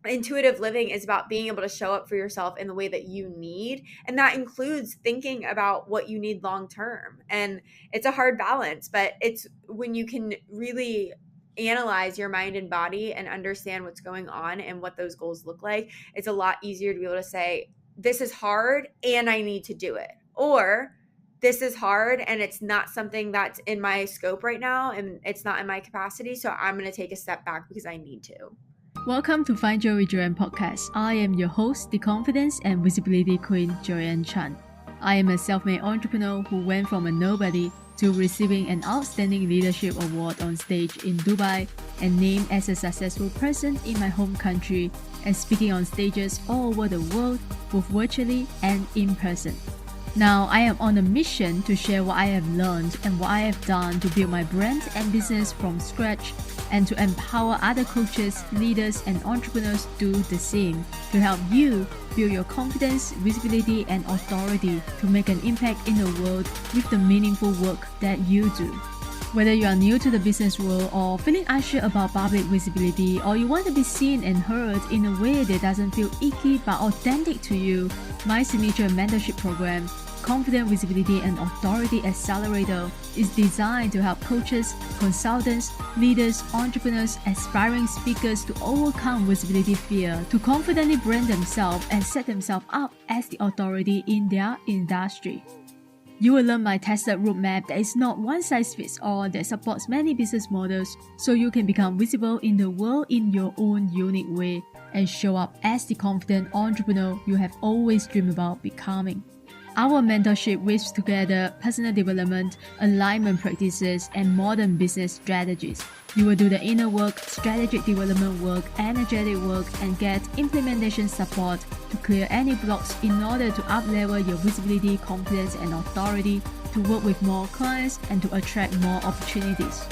intuitive living is about being able to show up for yourself in the way that you need. And that includes thinking about what you need long term. And it's a hard balance, but it's when you can really analyze your mind and body and understand what's going on and what those goals look like, it's a lot easier to be able to say, this is hard and I need to do it. Or this is hard and it's not something that's in my scope right now and it's not in my capacity. So I'm going to take a step back because I need to. Welcome to Find Joy with Joyan podcast. I am your host, the confidence and visibility queen, Joyan Chan. I am a self-made entrepreneur who went from a nobody to receiving an outstanding leadership award on stage in Dubai and named as a successful person in my home country and speaking on stages all over the world, both virtually and in person. Now, I am on a mission to share what I have learned and what I have done to build my brand and business from scratch and to empower other coaches, leaders, and entrepreneurs to do the same to help you build your confidence, visibility, and authority to make an impact in the world with the meaningful work that you do. Whether you are new to the business world or feeling unsure about public visibility, or you want to be seen and heard in a way that doesn't feel icky but authentic to you, my signature mentorship program, Confident Visibility and Authority Accelerator, is designed to help coaches, consultants, leaders, entrepreneurs, aspiring speakers to overcome visibility fear, to confidently brand themselves and set themselves up as the authority in their industry. You will learn my tested roadmap that is not one size fits all, that supports many business models so you can become visible in the world in your own unique way and show up as the confident entrepreneur you have always dreamed about becoming. Our mentorship weaves together personal development, alignment practices, and modern business strategies. You will do the inner work, strategic development work, energetic work, and get implementation support to clear any blocks in order to up-level your visibility, confidence, and authority to work with more clients and to attract more opportunities.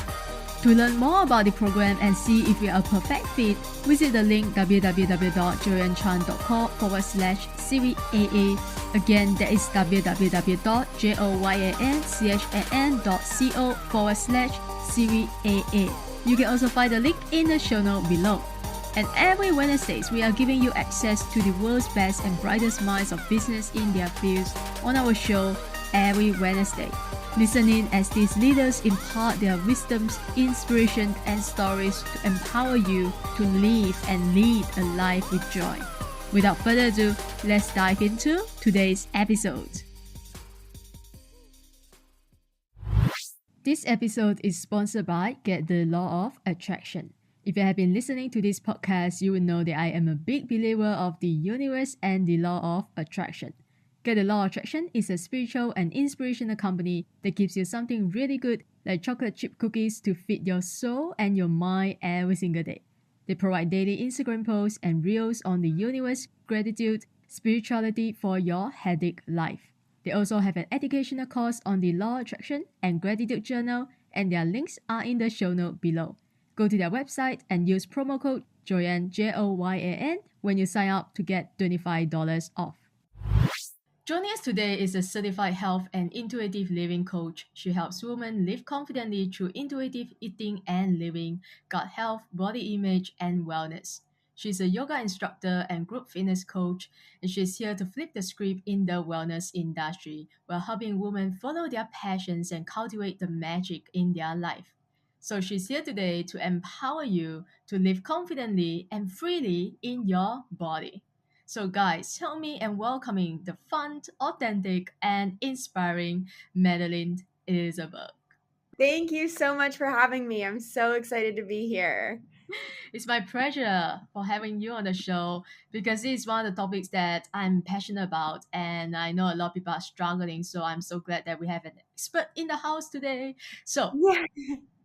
To learn more about the program and see if you are a perfect fit, visit the link www.joyanchan.com/CVAA. Again, that is www.joyanchan.co/CVAA. You can also find the link in the show note below. And every Wednesdays, we are giving you access to the world's best and brightest minds of business in their fields on our show every Wednesday. Listen in as these leaders impart their wisdoms, inspiration, and stories to empower you to live and lead a life with joy. Without further ado, let's dive into today's episode. This episode is sponsored by Get the Law of Attraction. If you have been listening to this podcast, you will know that I am a big believer of the universe and the law of attraction. Get the Law of Attraction is a spiritual and inspirational company that gives you something really good like chocolate chip cookies to feed your soul and your mind every single day. They provide daily Instagram posts and reels on the universe, gratitude, spirituality for your headache life. They also have an educational course on the Law of Attraction and Gratitude Journal, and their links are in the show note below. Go to their website and use promo code JOYAN, JOYAN, when you sign up to get $25 off. Joining us today is a certified health and intuitive living coach. She helps women live confidently through intuitive eating and living, gut health, body image, and wellness. She's a yoga instructor and group fitness coach, and she's here to flip the script in the wellness industry while helping women follow their passions and cultivate the magic in their life. So she's here today to empower you to live confidently and freely in your body. So guys, help me in welcoming the fun, authentic, and inspiring Madeline Elizabeth. Thank you so much for having me. I'm so excited to be here. It's my pleasure for having you on the show because this is one of the topics that I'm passionate about and I know a lot of people are struggling. So I'm so glad that we have an expert in the house today. So Yeah.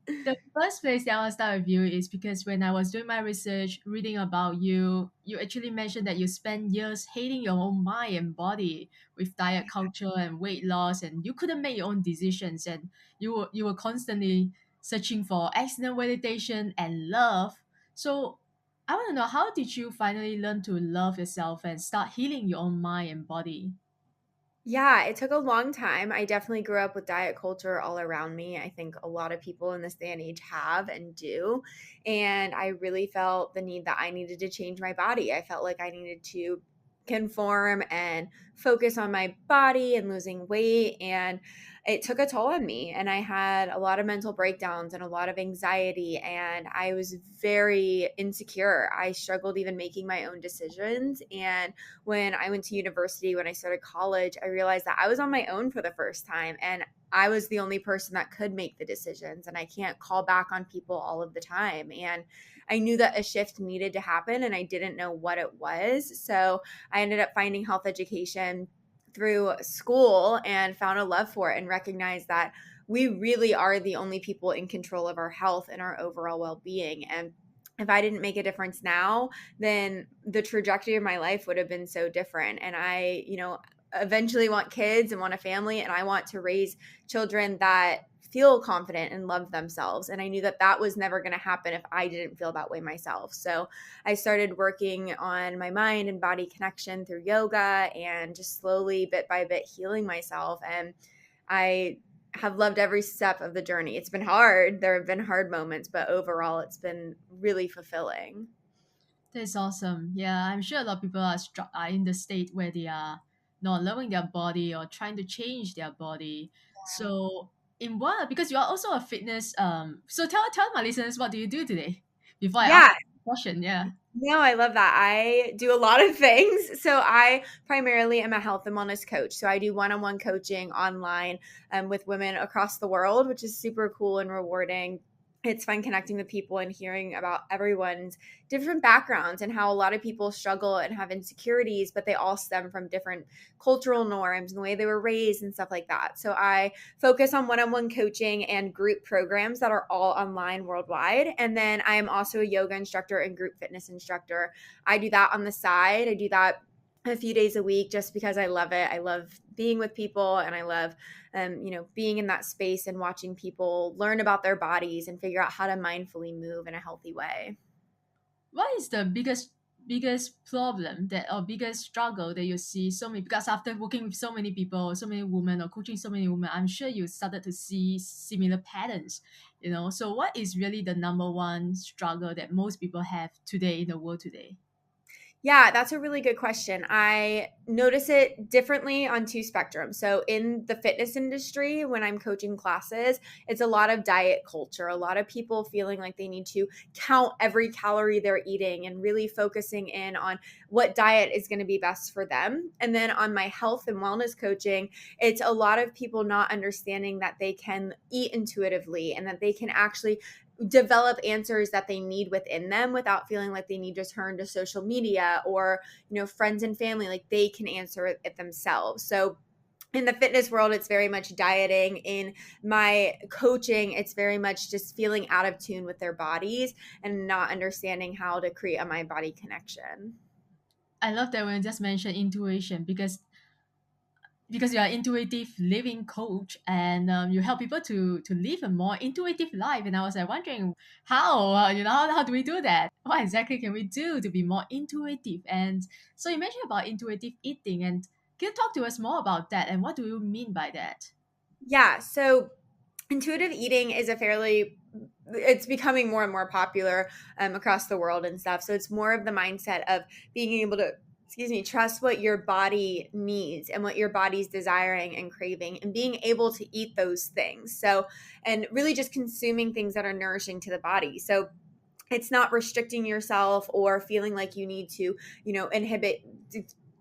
the first place that I want to start with you is because when I was doing my research, reading about you, you actually mentioned that you spent years hating your own mind and body with diet culture and weight loss, and you couldn't make your own decisions, and you were constantly searching for external validation and love. So I want to know, how did you finally learn to love yourself and start healing your own mind and body? Yeah, it took a long time. I definitely grew up with diet culture all around me. I think a lot of people in this day and age have and do. And I really felt the need that I needed to change my body. I felt like I needed to conform and focus on my body and losing weight. And it took a toll on me. And I had a lot of mental breakdowns and a lot of anxiety. And I was very insecure. I struggled even making my own decisions. And when I went to university, when I started college, I realized that I was on my own for the first time and I was the only person that could make the decisions and I can't call back on people all of the time. And I knew that a shift needed to happen and I didn't know what it was. So I ended up finding health education through school and found a love for it and recognized that we really are the only people in control of our health and our overall well-being. And if I didn't make a difference now, then the trajectory of my life would have been so different. And I, eventually want kids and want a family, and I want to raise children that feel confident and love themselves. And I knew that that was never going to happen if I didn't feel that way myself. So I started working on my mind and body connection through yoga and just slowly, bit by bit, healing myself. And I have loved every step of the journey. It's been hard. There have been hard moments, but overall, it's been really fulfilling. That's awesome. Yeah, I'm sure a lot of people are in the state where they are not loving their body or trying to change their body. So in what, because you are also a fitness, so tell my listeners, what do you do today before I ask Yeah, the question? Yeah. no, I love that. I do a lot of things. So I primarily am a health and wellness coach. So I do one-on-one coaching online with women across the world, which is super cool and rewarding. It's fun connecting with people and hearing about everyone's different backgrounds and how a lot of people struggle and have insecurities, but they all stem from different cultural norms and the way they were raised and stuff like that. So I focus on one-on-one coaching and group programs that are all online worldwide. And then I am also a yoga instructor and group fitness instructor. I do that on the side. I do that a few days a week just because I love it. I love being with people and I love being in that space and watching people learn about their bodies and figure out how to mindfully move in a healthy way. What is the biggest problem that or biggest struggle that you see so many, because after working with so many people, so many women, or coaching so many women, I'm sure you started to see similar patterns, so what is really the number one struggle that most people have today in the world today? Yeah, that's a really good question. I notice it differently on two spectrums. So, in the fitness industry, when I'm coaching classes, it's a lot of diet culture, a lot of people feeling like they need to count every calorie they're eating and really focusing in on what diet is going to be best for them. And then on my health and wellness coaching, it's a lot of people not understanding that they can eat intuitively and that they can actually develop answers that they need within them without feeling like they need to turn to social media or friends and family. Like they can answer it themselves. So in the fitness world, it's very much dieting. In my coaching, it's very much just feeling out of tune with their bodies and not understanding how to create a mind body connection. I love that when you just mentioned intuition, because you are intuitive living coach, and you help people to live a more intuitive life. And I was like wondering how, how do we do that? What exactly can we do to be more intuitive? And so you mentioned about intuitive eating, and can you talk to us more about that, and what do you mean by that? Yeah. So intuitive eating is it's becoming more and more popular across the world and stuff. So it's more of the mindset of being able to, excuse me, trust what your body needs and what your body's desiring and craving and being able to eat those things. So, and really just consuming things that are nourishing to the body. So it's not restricting yourself or feeling like you need to, inhibit,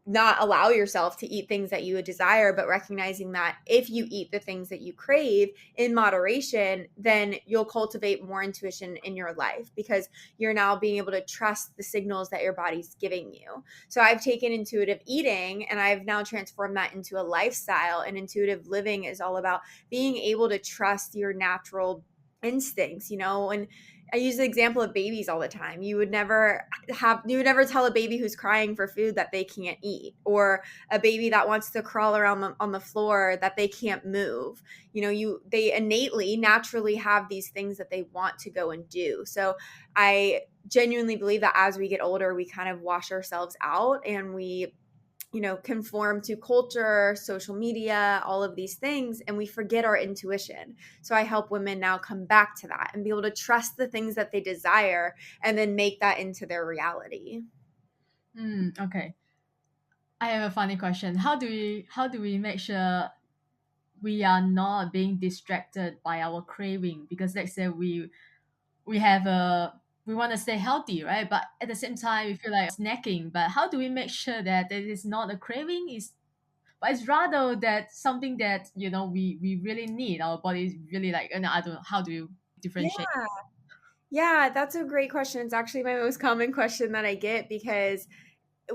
not allow yourself to eat things that you would desire, but recognizing that if you eat the things that you crave in moderation, then you'll cultivate more intuition in your life because you're now being able to trust the signals that your body's giving you. So I've taken intuitive eating and I've now transformed that into a lifestyle. And intuitive living is all about being able to trust your natural instincts, and I use the example of babies all the time. You would never tell a baby who's crying for food that they can't eat, or a baby that wants to crawl around on the floor that they can't move. They innately, naturally have these things that they want to go and do. So I genuinely believe that as we get older, we kind of wash ourselves out and we conform to culture, social media, all of these things, and we forget our intuition. So I help women now come back to that and be able to trust the things that they desire and then make that into their reality. Okay. I have a funny question. How do we make sure we are not being distracted by our craving? Because let's say we have a we want to stay healthy, right? But at the same time, we feel like snacking. But how do we make sure that it is not a craving? But it's rather that something that we really need. Our body is really like, and I don't know how do you differentiate. Yeah. Yeah, that's a great question. It's actually my most common question that I get because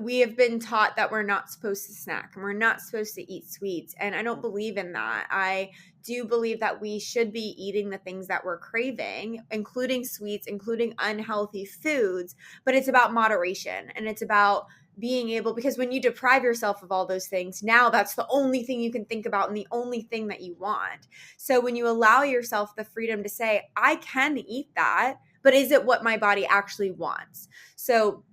we have been taught that we're not supposed to snack and we're not supposed to eat sweets. And I don't believe in that. I do believe that we should be eating the things that we're craving, including sweets, including unhealthy foods, but it's about moderation and it's about being able, because when you deprive yourself of all those things, now that's the only thing you can think about and the only thing that you want. So when you allow yourself the freedom to say, I can eat that, but is it what my body actually wants? So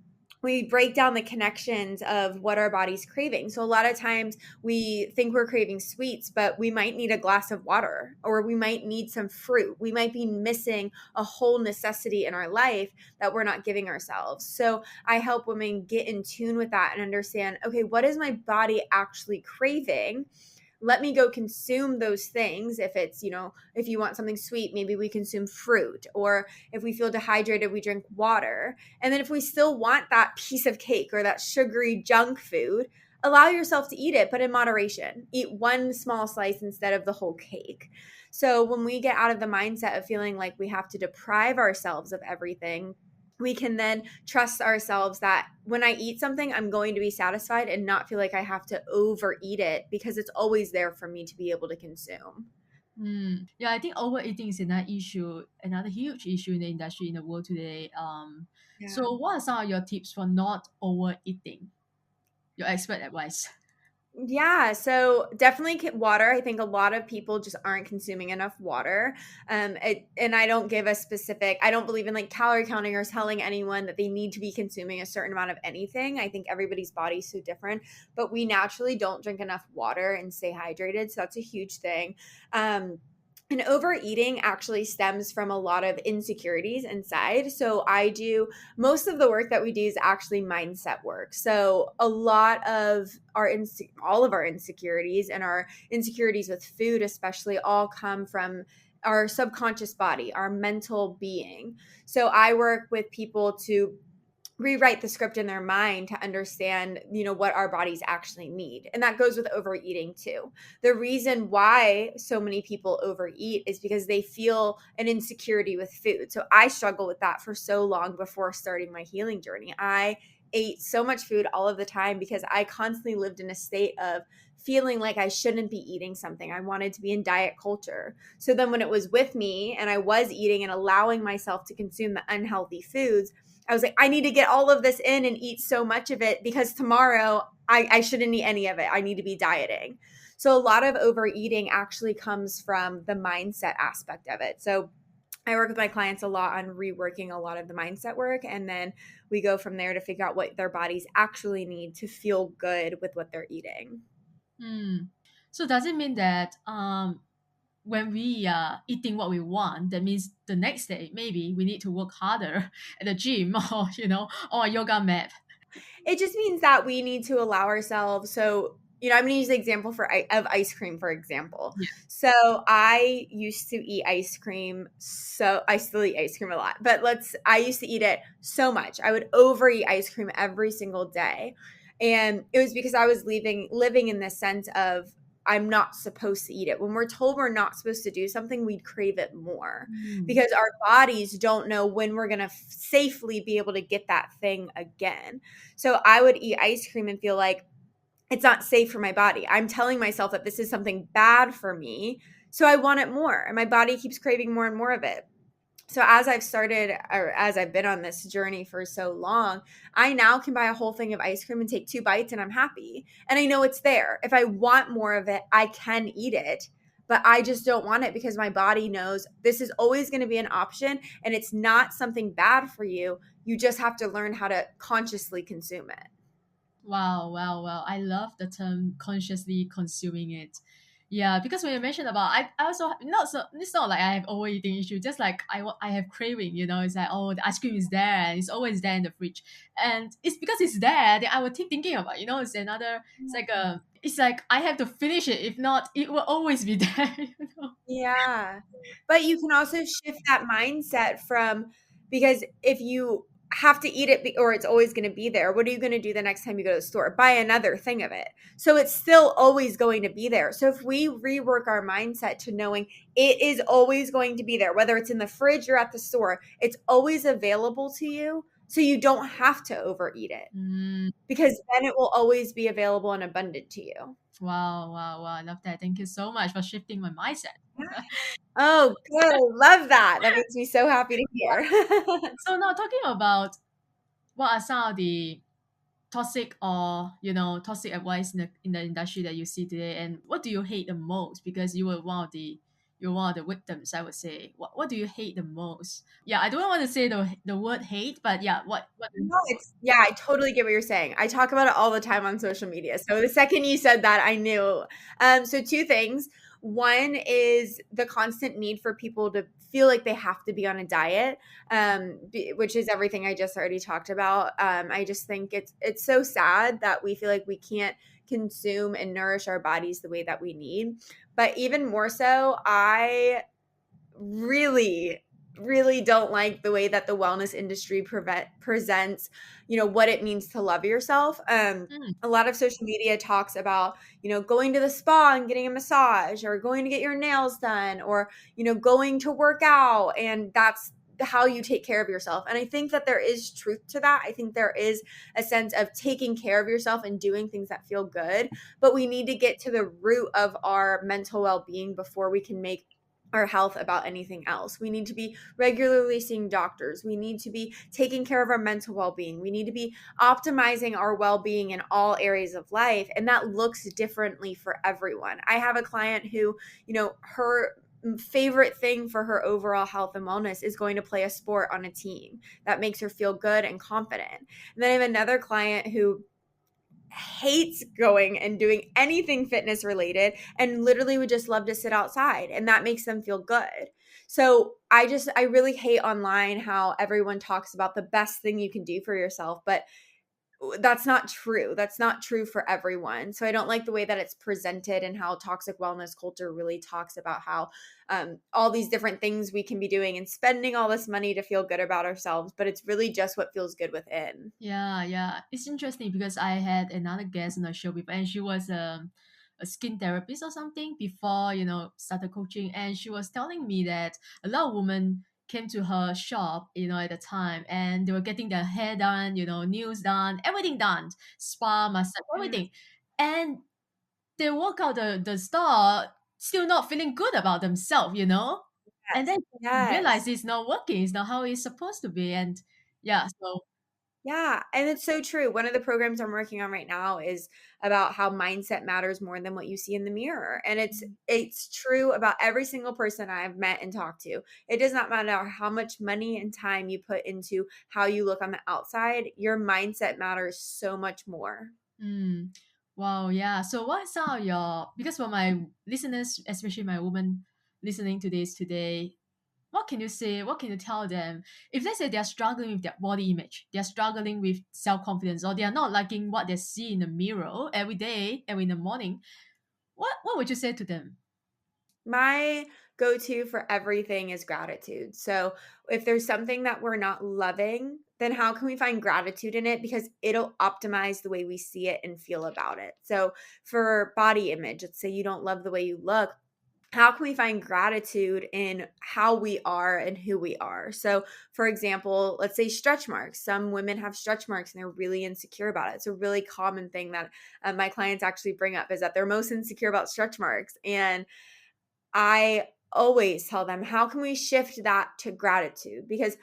we break down the connections of what our body's craving. So a lot of times we think we're craving sweets, but we might need a glass of water or we might need some fruit. We might be missing a whole necessity in our life that we're not giving ourselves. So I help women get in tune with that and understand, okay, what is my body actually craving? Let me go consume those things. If it's, if you want something sweet, maybe we consume fruit. Or if we feel dehydrated, we drink water. And then if we still want that piece of cake or that sugary junk food, allow yourself to eat it, but in moderation. Eat one small slice instead of the whole cake. So when we get out of the mindset of feeling like we have to deprive ourselves of everything, we can then trust ourselves that when I eat something, I'm going to be satisfied and not feel like I have to overeat it because it's always there for me to be able to consume. Yeah, I think overeating is another huge issue in the industry in the world today. Yeah. So what are some of your tips for not overeating? Your expert advice. Yeah, so definitely water. I think a lot of people just aren't consuming enough water. And I don't give a specific, I don't believe in like calorie counting or telling anyone that they need to be consuming a certain amount of anything. I think everybody's body's so different, but we naturally don't drink enough water and stay hydrated. So that's a huge thing. And overeating actually stems from a lot of insecurities inside. So I do most of the work that we do is actually mindset work. So a lot of all of our insecurities and our insecurities with food especially all come from our subconscious body, our mental being. So I work with people to rewrite the script in their mind to understand, what our bodies actually need. And that goes with overeating too. The reason why so many people overeat is because they feel an insecurity with food. So I struggled with that for so long before starting my healing journey. I ate so much food all of the time because I constantly lived in a state of feeling like I shouldn't be eating something. I wanted to be in diet culture. So then when it was with me and I was eating and allowing myself to consume the unhealthy foods, I was like, I need to get all of this in and eat so much of it because tomorrow I shouldn't eat any of it. I need to be dieting. So a lot of overeating actually comes from the mindset aspect of it. So I work with my clients a lot on reworking a lot of the mindset work. And then we go from there to figure out what their bodies actually need to feel good with what they're eating. Hmm. So does it mean that when we are eating what we want, that means the next day maybe we need to work harder at the gym or or a yoga mat? It just means that we need to allow ourselves. So, I'm going to use the example of ice cream, for example. Yeah. So, I used to eat ice cream. So, I still eat ice cream a lot, but I used to eat it so much. I would overeat ice cream every single day. And it was because I was living in this sense of I'm not supposed to eat it. When we're told we're not supposed to do something, we crave it more Mm. because our bodies don't know when we're going to safely be able to get that thing again. So I would eat ice cream and feel like it's not safe for my body. I'm telling myself that this is something bad for me. So I want it more. And my body keeps craving more and more of it. So as I've been on this journey for so long, I now can buy a whole thing of ice cream and take 2 bites and I'm happy. And I know it's there. If I want more of it, I can eat it. But I just don't want it because my body knows this is always going to be an option and it's not something bad for you. You just have to learn how to consciously consume it. Wow, wow, wow. I love the term consciously consuming it. Yeah, because when you mentioned about, I also not so it's not like I have overeating issue. Just like I have craving. It's like, oh, the ice cream is there and it's always there in the fridge, and it's because it's there that I will keep thinking about. It's another. It's like I have to finish it. If not, it will always be there. Yeah. But you can also shift that mindset from, because if you have to eat it or it's always going to be there, what are you going to do the next time you go to the store? Buy another thing of it. So it's still always going to be there. So if we rework our mindset to knowing it is always going to be there, whether it's in the fridge or at the store, it's always available to you. So you don't have to overeat it, Mm, because then it will always be available and abundant to you. wow, wow, wow. I love that. Thank you so much for shifting my mindset. Oh, good. Love that. That makes me so happy to hear. So now talking about what are some of the toxic advice in the industry that you see today, and what do you hate the most? Because you're one of the victims, I would say. What do you hate the most? Yeah, I don't want to say the word hate, but yeah, what No, yeah, I totally get what you're saying. I talk about it all the time on social media. So the second you said that, I knew. So two things. One is the constant need for people to feel like they have to be on a diet, which is everything I just already talked about. I just think it's so sad that we feel like we can't consume and nourish our bodies the way that we need. But even more so, I really don't like the way that the wellness industry presents, what it means to love yourself. Mm, A lot of social media talks about, going to the spa and getting a massage, or going to get your nails done, or going to work out, and that's how you take care of yourself. And I think that there is truth to that. I think there is a sense of taking care of yourself and doing things that feel good, but we need to get to the root of our mental well-being before we can make our health about anything else. We need to be regularly seeing doctors. We need to be taking care of our mental well being. We need to be optimizing our well being in all areas of life. And that looks differently for everyone. I have a client who, her favorite thing for her overall health and wellness is going to play a sport on a team that makes her feel good and confident. And then I have another client who hates going and doing anything fitness related and literally would just love to sit outside, and that makes them feel good. So I really hate online how everyone talks about the best thing you can do for yourself, but that's not true. That's not true for everyone. So I don't like the way that it's presented and how toxic wellness culture really talks about how all these different things we can be doing and spending all this money to feel good about ourselves, but it's really just what feels good within. yeah, yeah. It's interesting because I had another guest on the show before, and she was a skin therapist or something before started coaching, and she was telling me that a lot of women came to her shop at the time, and they were getting their hair done, nails done, everything done, spa, massage, Yeah. everything, and they walk out the store still not feeling good about themselves, and then Yes. realize Yes. it's not working, it's not how it's supposed to be, and yeah, so. Yeah, and it's so true. One of the programs I'm working on right now is about how mindset matters more than what you see in the mirror. And it's true about every single person I've met and talked to. It does not matter how much money and time you put into how you look on the outside, your mindset matters so much more. Mm. Wow, yeah. So what are some of your, because for my listeners, especially my women listening to this today, what can you say? What can you tell them? If let's say they're struggling with their body image, they're struggling with self-confidence, or they are not liking what they see in the mirror every day, every in the morning, what would you say to them? My go to for everything is gratitude. So, if there's something that we're not loving, then how can we find gratitude in it? Because it'll optimize the way we see it and feel about it. So, for body image, let's say you don't love the way you look. How can we find gratitude in how we are and who we are? So, for example, let's say stretch marks. Some women have stretch marks and they're really insecure about it. It's a really common thing that my clients actually bring up, is that they're most insecure about stretch marks. And I always tell them, how can we shift that to gratitude? Because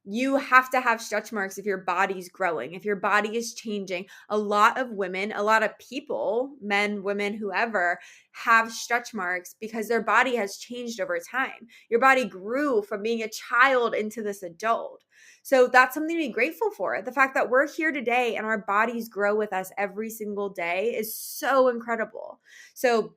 you have to have stretch marks if your body's growing, if your body is changing. A lot of women, a lot of people, men, women, whoever, have stretch marks because their body has changed over time. Your body grew from being a child into this adult. So that's something to be grateful for. The fact that we're here today and our bodies grow with us every single day is so incredible. So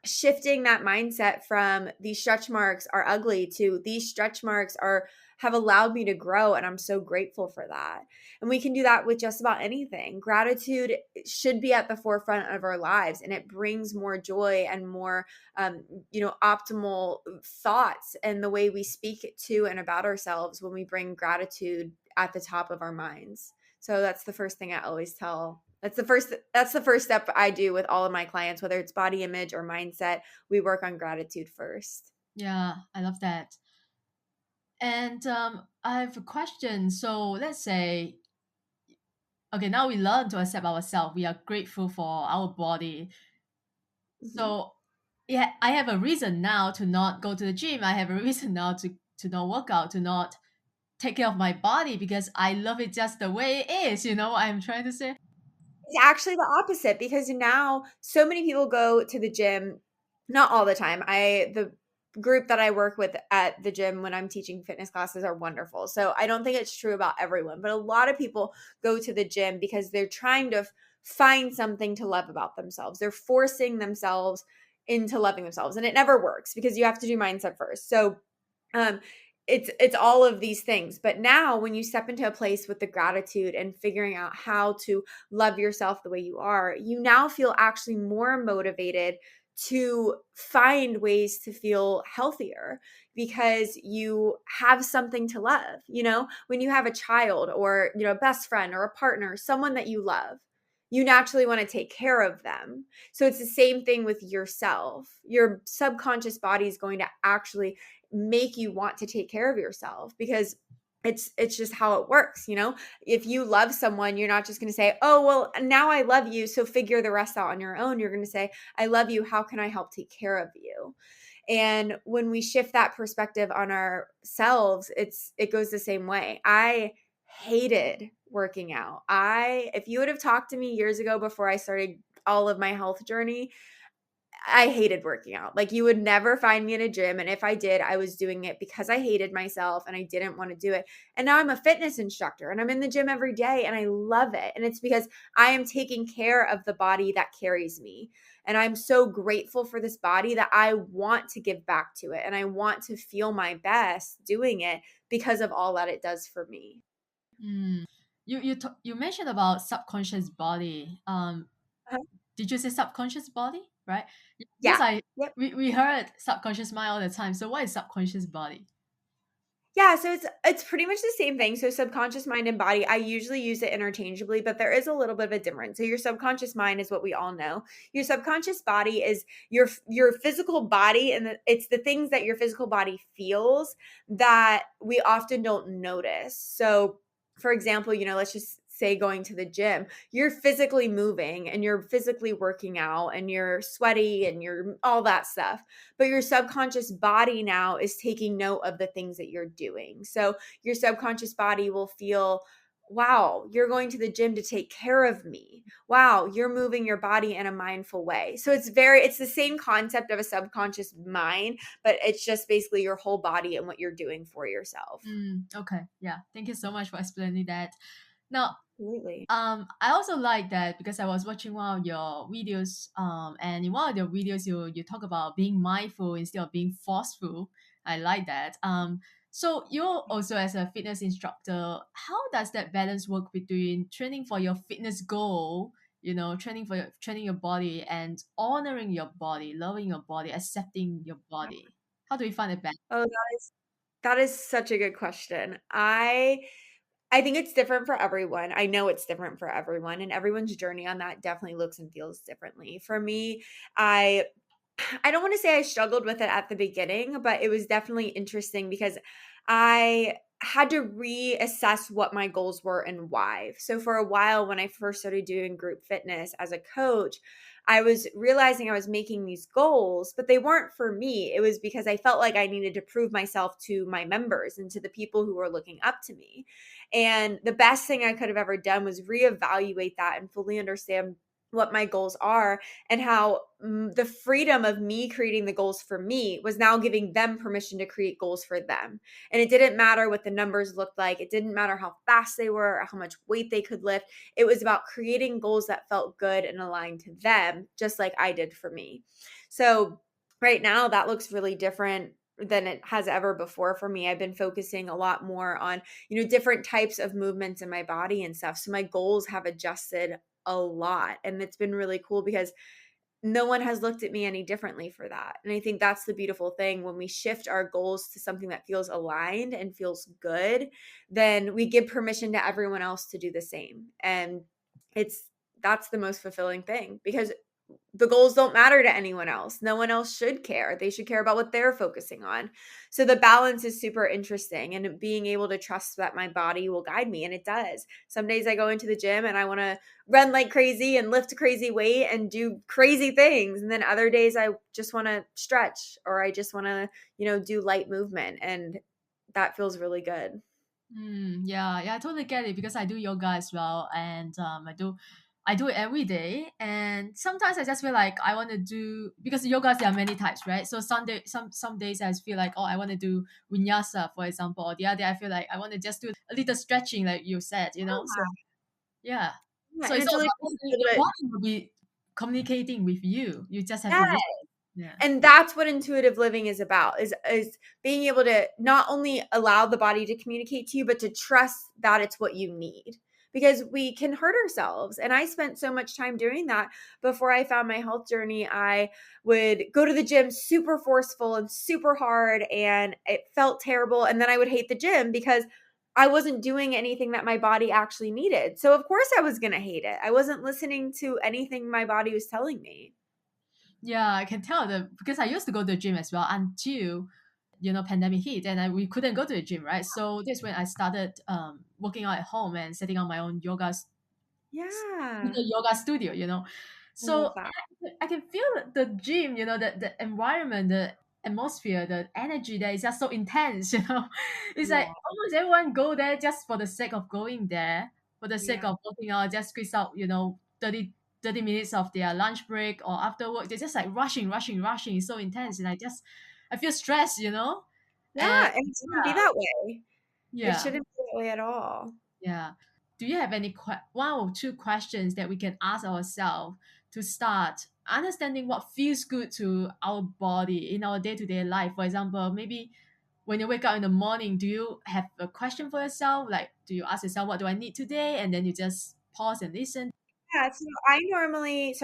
shifting that mindset from these stretch marks are ugly to these stretch marks are have allowed me to grow, and I'm so grateful for that. And we can do that with just about anything. Gratitude should be at the forefront of our lives, and it brings more joy and more optimal thoughts and the way we speak to and about ourselves when we bring gratitude at the top of our minds. So that's the first thing I always tell. That's the first step I do with all of my clients, whether it's body image or mindset. We work on gratitude first. Yeah, I love that. And I have a question. So let's say, okay, now we learn to accept ourselves. We are grateful for our body. Mhm. So yeah, I have a reason now to not go to the gym. I have a reason now to not work out, to not take care of my body because I love it just the way it is. You know what I'm trying to say? It's actually the opposite because now so many people go to the gym, not all the time. The group that I work with at the gym when I'm teaching fitness classes are wonderful. So I don't think it's true about everyone, but a lot of people go to the gym because they're trying to find something to love about themselves. They're forcing themselves into loving themselves, and it never works because you have to do mindset first. So um, it's all of these things. But now when you step into a place with the gratitude and figuring out how to love yourself the way you are, you now feel actually more motivated to find ways to feel healthier because you have something to love. When you have a child or, a best friend or a partner, someone that you love, you naturally want to take care of them. So it's the same thing with yourself. Your subconscious body is going to actually make you want to take care of yourself because it's just how it works. If you love someone, you're not just going to say, oh well, now I love you, so figure the rest out on your own. You're going to say, I love you, how can I help take care of you? And when we shift that perspective on ourselves, it goes the same way. I hated working out. If you would have talked to me years ago before I started all of my health journey, I hated working out. Like, you would never find me in a gym, and if I did, I was doing it because I hated myself and I didn't want to do it. And now I'm a fitness instructor and I'm in the gym every day and I love it. And it's because I am taking care of the body that carries me. And I'm so grateful for this body that I want to give back to it and I want to feel my best doing it because of all that it does for me. Mm. You mentioned about subconscious body. Uh-huh. Did you say subconscious body? Right? Because Yeah. Yep. we heard subconscious mind all the time. So what is subconscious body? Yeah, so it's pretty much the same thing. So subconscious mind and body, I usually use it interchangeably, but there is a little bit of a difference. So your subconscious mind is what we all know. Your subconscious body is your physical body, and it's the things that your physical body feels that we often don't notice. So for example, let's just say going to the gym, you're physically moving and you're physically working out and you're sweaty and you're all that stuff, but your subconscious body now is taking note of the things that you're doing. So your subconscious body will feel, wow, you're going to the gym to take care of me. Wow, you're moving your body in a mindful way. So it's the same concept of a subconscious mind, but it's just basically your whole body and what you're doing for yourself. Okay, yeah. Thank you so much for explaining that. Now, Absolutely. I also like that because I was watching one of your videos, and in one of your videos, you talk about being mindful instead of being forceful. I like that. So you also as a fitness instructor, how does that balance work between training for your fitness goal, training your body and honoring your body, loving your body, accepting your body? How do we find a balance? Oh, that is such a good question. I think it's different for everyone. I know it's different for everyone, and everyone's journey on that definitely looks and feels differently. For me, I I don't want to say I struggled with it at the beginning, but it was definitely interesting because I had to reassess what my goals were and why. So for a while when I first started doing group fitness as a coach, I was realizing I was making these goals, but they weren't for me. It was because I felt like I needed to prove myself to my members and to the people who were looking up to me. And the best thing I could have ever done was reevaluate that and fully understand what my goals are, and how the freedom of me creating the goals for me was now giving them permission to create goals for them. And it didn't matter what the numbers looked like. It didn't matter how fast they were or how much weight they could lift. It was about creating goals that felt good and aligned to them, just like I did for me. So right now that looks really different than it has ever before for me. I've been focusing a lot more on, different types of movements in my body and stuff. So my goals have adjusted a lot. And it's been really cool because no one has looked at me any differently for that. And I think that's the beautiful thing. When we shift our goals to something that feels aligned and feels good, then we give permission to everyone else to do the same. And that's the most fulfilling thing, because the goals don't matter to anyone else. No one else should care. They should care about what they're focusing on. So the balance is super interesting, and being able to trust that my body will guide me. And it does. Some days I go into the gym and I want to run like crazy and lift a crazy weight and do crazy things. And then other days I just want to stretch, or I just want to, do light movement. And that feels really good. Yeah, yeah, I totally get it because I do yoga as well, and I do it every day. And sometimes I just feel like I want to do, because yogas there are many types, right? So some days I feel like, oh, I want to do vinyasa, for example. Or the other day I feel like I want to just do a little stretching, like you said, you know. So yeah, Yeah. so And it's it's all really about cool to be listening. able Your to, body will be communicating with you. You just have to yeah. listen. Yeah. And that's what intuitive living is about, is being able to not only allow the body to communicate to you, but to trust that it's what you need, because we can hurt ourselves. And I spent so much time doing that before I found my health journey. I would go to the gym super forceful and super hard, and it felt terrible. And then I would hate the gym because I wasn't doing anything that my body actually needed. So of course I was going to hate it. I wasn't listening to anything my body was telling me. Yeah, I can tell that because I used to go to the gym as well until pandemic hit, and we couldn't go to the gym, right? So that's when I started working out at home and setting up my own Yeah. little yoga studio. I love So that. I can feel the gym, the environment, the atmosphere, the energy there is just so intense. It's like Yeah. almost everyone go there just for the sake of going there, for the sake Yeah. of working out, just squeeze out 30 minutes of their lunch break or after work. They're just like rushing, rushing, rushing. It's so intense, and I feel stressed. And Yeah, and it shouldn't be that way. It yeah, shouldn't be that way at all. yeah. Do you have any one or two questions that we can ask ourselves to start understanding what feels good to our body in our day-to-day life? For example, maybe when you wake up in the morning, do you have a question for yourself? Like, do you ask yourself, what do I need today? And then you just pause and listen. Yeah, so I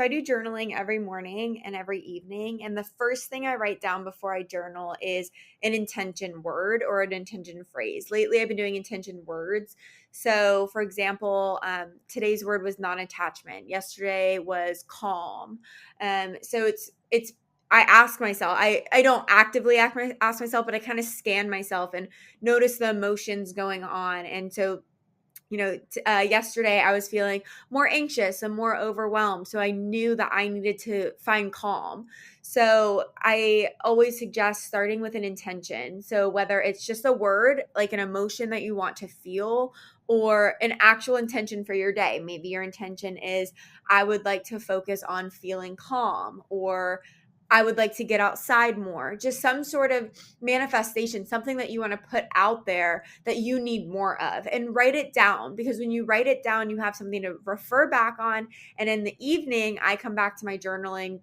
do journaling every morning and every evening. And the first thing I write down before I journal is an intention word or an intention phrase. Lately, I've been doing intention words. So, for example, today's word was non-attachment. Yesterday was calm. So it's I ask myself. I don't actively ask myself, but I kind of scan myself and notice the emotions going on. And so yesterday I was feeling more anxious and more overwhelmed. So I knew that I needed to find calm. So I always suggest starting with an intention. So whether it's just a word, like an emotion that you want to feel, or an actual intention for your day. Maybe your intention is, I would like to focus on feeling calm, or I would like to get outside more. Just some sort of manifestation, something that you want to put out there that you need more of, and write it down, because when you write it down, you have something to refer back on. And in the evening, I come back to my journaling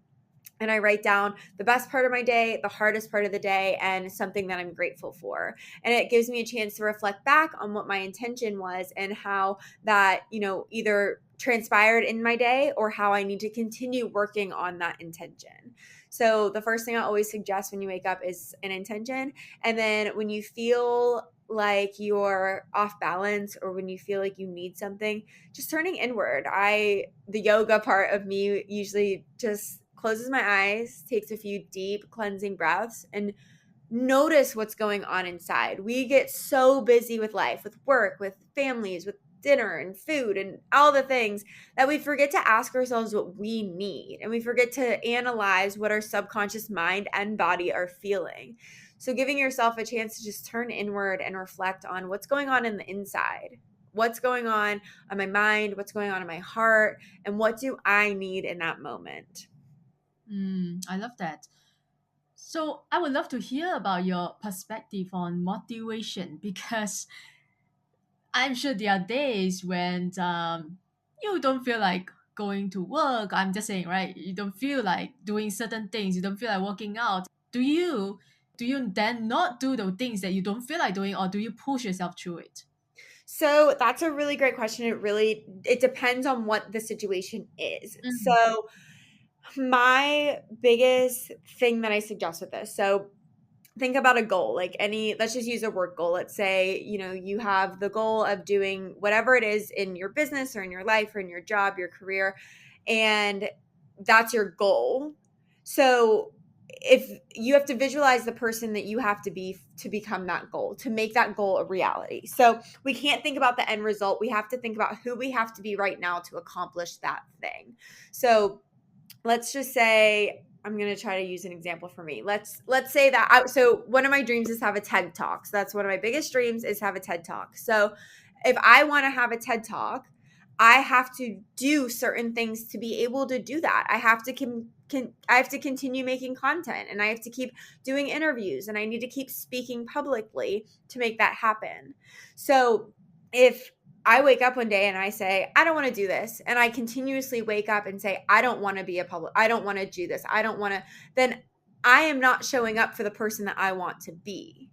and I write down the best part of my day, the hardest part of the day, and something that I'm grateful for. And it gives me a chance to reflect back on what my intention was and how that, either transpired in my day or how I need to continue working on that intention. So the first thing I always suggest when you wake up is an intention. And then when you feel like you're off balance, or when you feel like you need something, just turning inward. The yoga part of me usually just closes my eyes, takes a few deep cleansing breaths, and notice what's going on inside. We get so busy with life, with work, with families, with dinner and food and all the things, that we forget to ask ourselves what we need, and we forget to analyze what our subconscious mind and body are feeling. So giving yourself a chance to just turn inward and reflect on what's going on in the inside. what's going on my mind, what's going on in my heart, and what do I need in that moment. I love that. So I would love to hear about your perspective on motivation because I'm sure there are days when you don't feel like going to work. I'm just saying, right? You don't feel like doing certain things. You don't feel like working out. Do you then not do the things that you don't feel like doing, or do you push yourself through it? So that's a really great question. It depends on what the situation is. Mm, So my biggest thing that I suggest with this, so think about a goal, like let's just use a work goal. Let's say, you have the goal of doing whatever it is in your business or in your life or in your job, your career, and that's your goal. So if you have to visualize the person that you have to be to become that goal, to make that goal a reality. So we can't think about the end result. We have to think about who we have to be right now to accomplish that thing. So let's just say, I'm going to try to use an example for me. Let's say that so one of my dreams is to have a TED Talk. So that's one of my biggest dreams, is have a TED Talk. So if I want to have a TED Talk, I have to do certain things to be able to do that. I have to I have to continue making content, and I have to keep doing interviews, and I need to keep speaking publicly to make that happen. So if I wake up one day and I say, I don't want to do this, and I continuously wake up and say, I don't want to be I don't want to do this, I don't want to, then I am not showing up for the person that I want to be.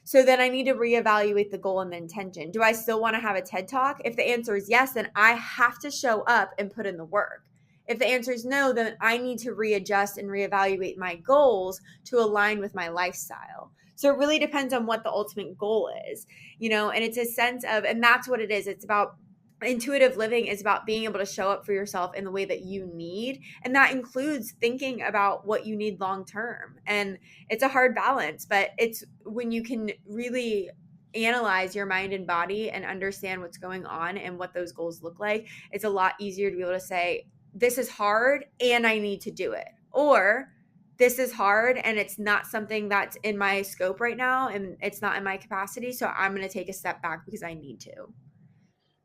So then I need to reevaluate the goal and the intention. Do I still want to have a TED Talk? If the answer is yes, then I have to show up and put in the work. If the answer is no, then I need to readjust and reevaluate my goals to align with my lifestyle. So it really depends on what the ultimate goal is, and it's a sense of, and that's what it is. It's about intuitive living, is about being able to show up for yourself in the way that you need. And that includes thinking about what you need long term. And it's a hard balance, but it's when you can really analyze your mind and body and understand what's going on and what those goals look like, it's a lot easier to be able to say, this is hard and I need to do it. Or this is hard and it's not something that's in my scope right now and it's not in my capacity. So I'm going to take a step back because I need to.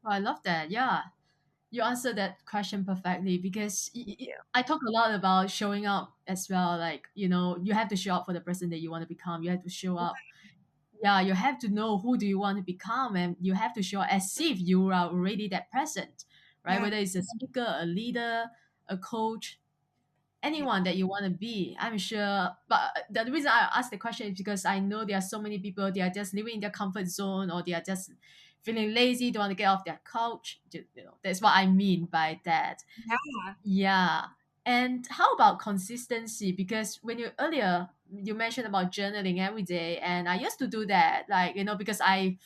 oh, I love that. Yeah, you answered that question perfectly because Yeah. I talk a lot about showing up as well. Like, you have to show up for the person that you want to become. You have to show up. Yeah, you have to know who do you want to become, and you have to show as if you are already that person, right? Yeah. Whether it's a speaker, a leader, a coach, Yeah. anyone that you want to be, I'm sure. But the reason I ask the question is because I know there are so many people, they are just living in their comfort zone, or they are just feeling lazy, don't want to get off their couch. That's what I mean by that. Yeah. Yeah. And how about consistency? Because when you earlier you mentioned about journaling every day, and I used to do that, like, because I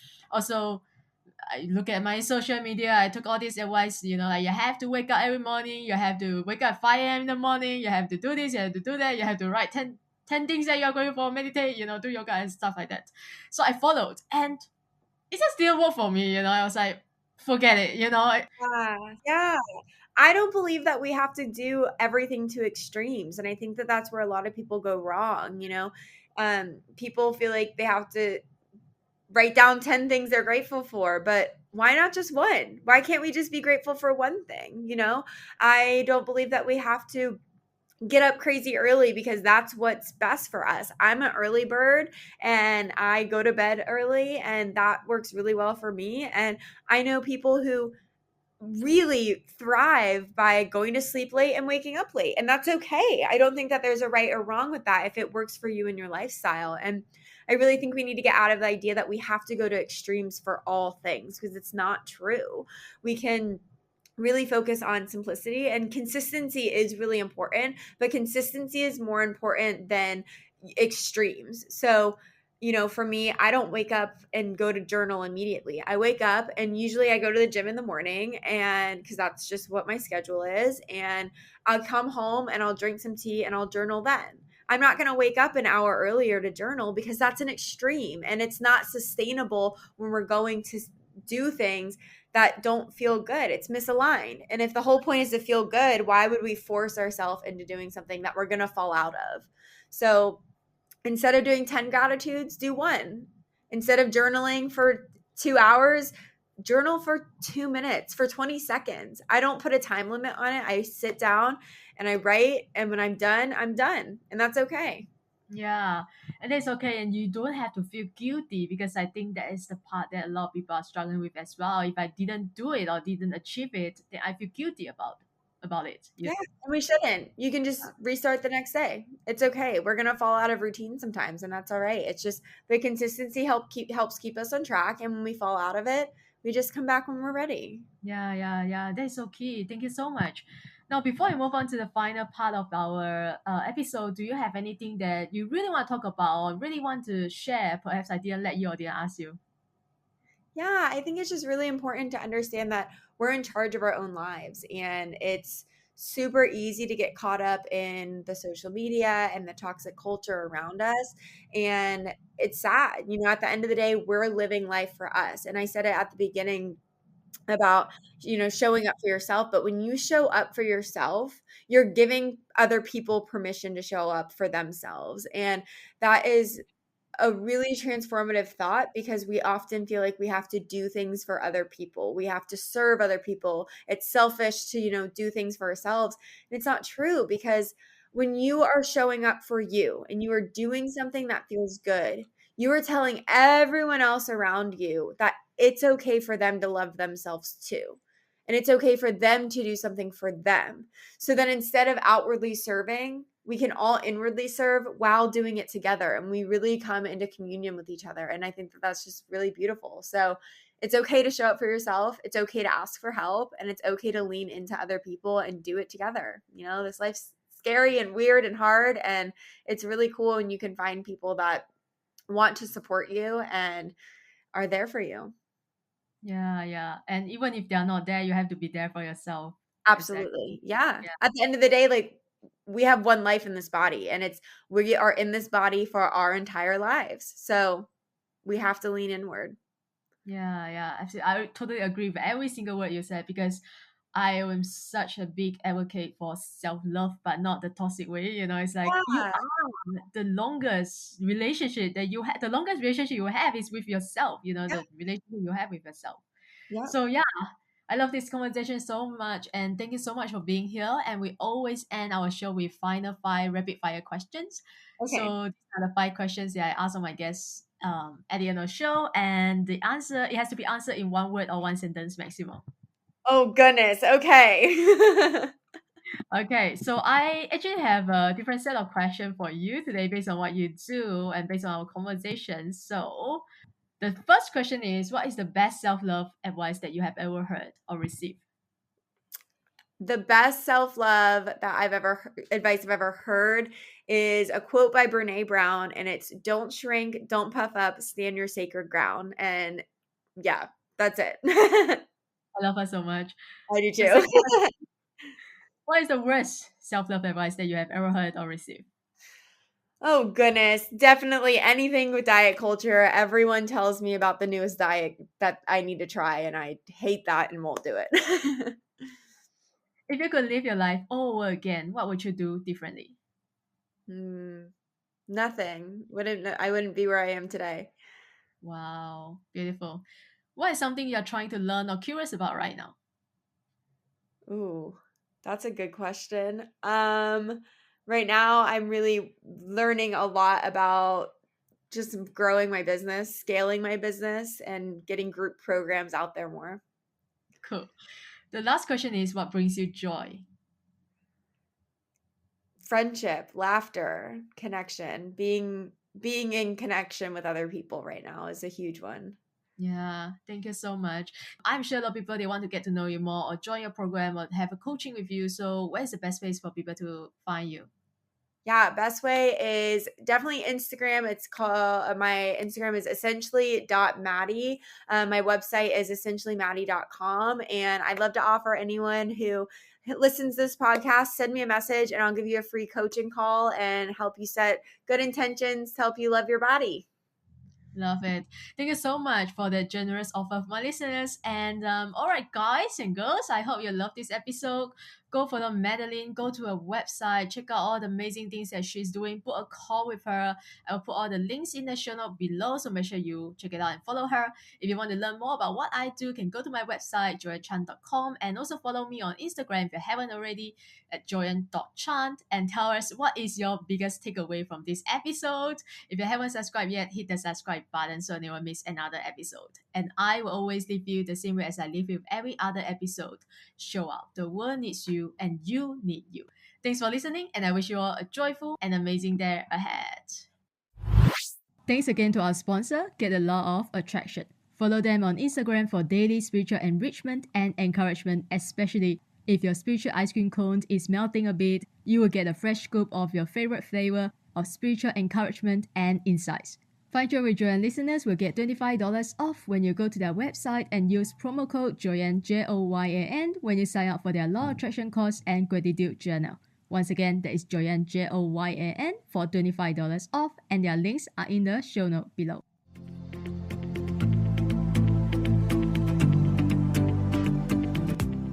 look at my social media, I took all this advice, like you have to wake up every morning, you have to wake up at 5 a.m. in the morning, you have to do this, you have to do that, you have to write 10 things that you're going for, meditate, do yoga and stuff like that. So I followed, and it just didn't work for me, I was like, forget it. Yeah. Yeah. I don't believe that we have to do everything to extremes. And I think that that's where a lot of people go wrong. People feel like they have to write down 10 things they're grateful for, but why not just one? Why can't we just be grateful for one thing? I don't believe that we have to get up crazy early because that's what's best for us. I'm an early bird and I go to bed early, and that works really well for me. And I know people who really thrive by going to sleep late and waking up late. And that's okay. I don't think that there's a right or wrong with that if it works for you and your lifestyle. And I really think we need to get out of the idea that we have to go to extremes for all things, because it's not true. We can really focus on simplicity, and consistency is really important, but consistency is more important than extremes. So, for me, I don't wake up and go to journal immediately. I wake up and usually I go to the gym in the morning, and because that's just what my schedule is, and I'll come home and I'll drink some tea and I'll journal then. I'm not going to wake up an hour earlier to journal because that's an extreme and it's not sustainable when we're going to do things that don't feel good. It's misaligned. And if the whole point is to feel good, why would we force ourselves into doing something that we're going to fall out of? So instead of doing 10 gratitudes, do one. Instead of journaling for 2 hours, journal for 2 minutes, for 20 seconds. I don't put a time limit on it. I sit down and I write. And when I'm done, I'm done. And that's okay. Yeah, and it's okay, and you don't have to feel guilty, because I think that is the part that a lot of people are struggling with as well. If I didn't do it or didn't achieve it, then I feel guilty about it. Yeah, and we shouldn't. You can just restart the next day. It's okay. We're gonna fall out of routine sometimes, and that's all right. It's just the consistency helps keep us on track. And when we fall out of it, we just come back when we're ready. Yeah. That's so key. Thank you so much. Now, before we move on to the final part of our episode, do you have anything that you really want to talk about or really want to share? Perhaps I didn't let you or didn't ask you. Yeah, I think it's just really important to understand that we're in charge of our own lives, and it's super easy to get caught up in the social media and the toxic culture around us. And it's sad. At the end of the day, we're living life for us. And I said it at the beginning about showing up for yourself, but when you show up for yourself, you're giving other people permission to show up for themselves. And that is a really transformative thought, because we often feel like we have to do things for other people. We have to serve other people. It's selfish to, do things for ourselves. And it's not true, because when you are showing up for you and you are doing something that feels good, you are telling everyone else around you that it's okay for them to love themselves too. And it's okay for them to do something for them. So then instead of outwardly serving, we can all inwardly serve while doing it together. And we really come into communion with each other. And I think that that's just really beautiful. So it's okay to show up for yourself. It's okay to ask for help. And it's okay to lean into other people and do it together. This life's scary and weird and hard. And it's really cool when you can find people that want to support you and are there for you. Yeah. And even if they're not there, you have to be there for yourself. Exactly. Absolutely. Yeah. Yeah. At the end of the day, like, we have one life in this body, and we are in this body for our entire lives. So we have to lean inward. Yeah. Actually, I totally agree with every single word you said, because I am such a big advocate for self love, but not the toxic way. It's like you Yeah. are the longest relationship that you have. The longest relationship you have is with yourself. Yeah. The relationship you have with yourself. Yeah. So yeah, I love this conversation so much, and thank you so much for being here. And we always end our show with final five rapid fire questions. Okay. So these are the five questions that I ask all my guests at the end of the show, and the answer, it has to be answered in one word or one sentence maximum. Oh goodness. Okay. Okay, so I actually have a different set of questions for you today based on what you do and based on our conversation. So the first question is, what is the best self-love advice that you have ever heard or received? The best self-love that advice I've ever heard is a quote by Brene Brown, and it's don't shrink, don't puff up, stand your sacred ground. And yeah, that's it. I I love her so much. do The too. second one, what is the worst self-love advice that you have ever heard or received? Oh goodness, definitely anything with diet culture. Everyone tells me about the newest diet that I need to try, and I hate that and won't do it. If you could live your life all over again, what would you do differently? Hmm, nothing. I wouldn't be where I am today. Wow, beautiful. What is something you're trying to learn or curious about right now? Ooh, that's a good question. Right now I'm really learning a lot about just growing my business, scaling my business, and getting group programs out there more. Cool. The last question is, what brings you joy? Friendship, laughter, connection, being in connection with other people right now is a huge one. Yeah, thank you so much. I'm sure a lot of people, they want to get to know you more or join your program or have a coaching with you. So where's the best place for people to find you? Yeah, best way is definitely Instagram. It's called my Instagram is essentially.maddie. My website is essentiallymaddie.com. And I'd love to offer anyone who listens to this podcast, send me a message and I'll give you a free coaching call and help you set good intentions to help you love your body. Love it. Thank you so much for the generous offer of my listeners. And all right, guys and girls, I hope you love this episode. Go follow Madeline. Go to her website. Check out all the amazing things that she's doing. Put a call with her. I'll put all the links in the show note below. So make sure you check it out and follow her. If you want to learn more about what I do, you can go to my website, joyanchan.com, and also follow me on Instagram if you haven't already at joyan.chan, and tell us what is your biggest takeaway from this episode. If you haven't subscribed yet, hit the subscribe button so you won't miss another episode. And I will always leave you the same way as I leave you with every other episode. Show up. The world needs you and you need you. Thanks for listening, and I wish you all a joyful and amazing day ahead. Thanks again to our sponsor, Get the Law of Attraction. Follow them on Instagram for daily spiritual enrichment and encouragement, especially if your spiritual ice cream cone is melting a bit. You will get a fresh scoop of your favorite flavor of spiritual encouragement and insights. Find Joy with Joyan listeners will get $25 off when you go to their website and use promo code Joyan, Joyan, when you sign up for their Law of Attraction course and gratitude journal. Once again, that is Joyan, Joyan, for $25 off, and their links are in the show note below.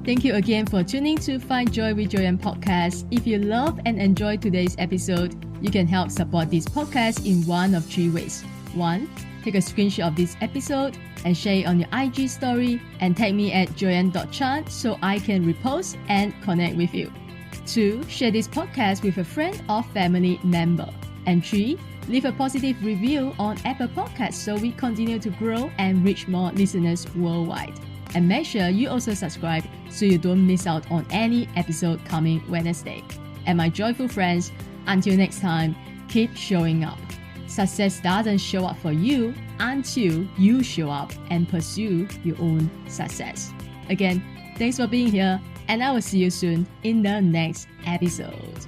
Thank you again for tuning to Find Joy with Joyan podcast. If you love and enjoy today's episode, you can help support this podcast in one of three ways. 1. Take a screenshot of this episode and share it on your IG story and tag me at joyan.chan so I can repost and connect with you. 2. Share this podcast with a friend or family member. And 3. Leave a positive review on Apple Podcasts so we continue to grow and reach more listeners worldwide. And make sure you also subscribe so you don't miss out on any episode coming Wednesday. And my joyful friends, until next time, keep showing up. Success doesn't show up for you until you show up and pursue your own success. Again, thanks for being here, and I will see you soon in the next episode.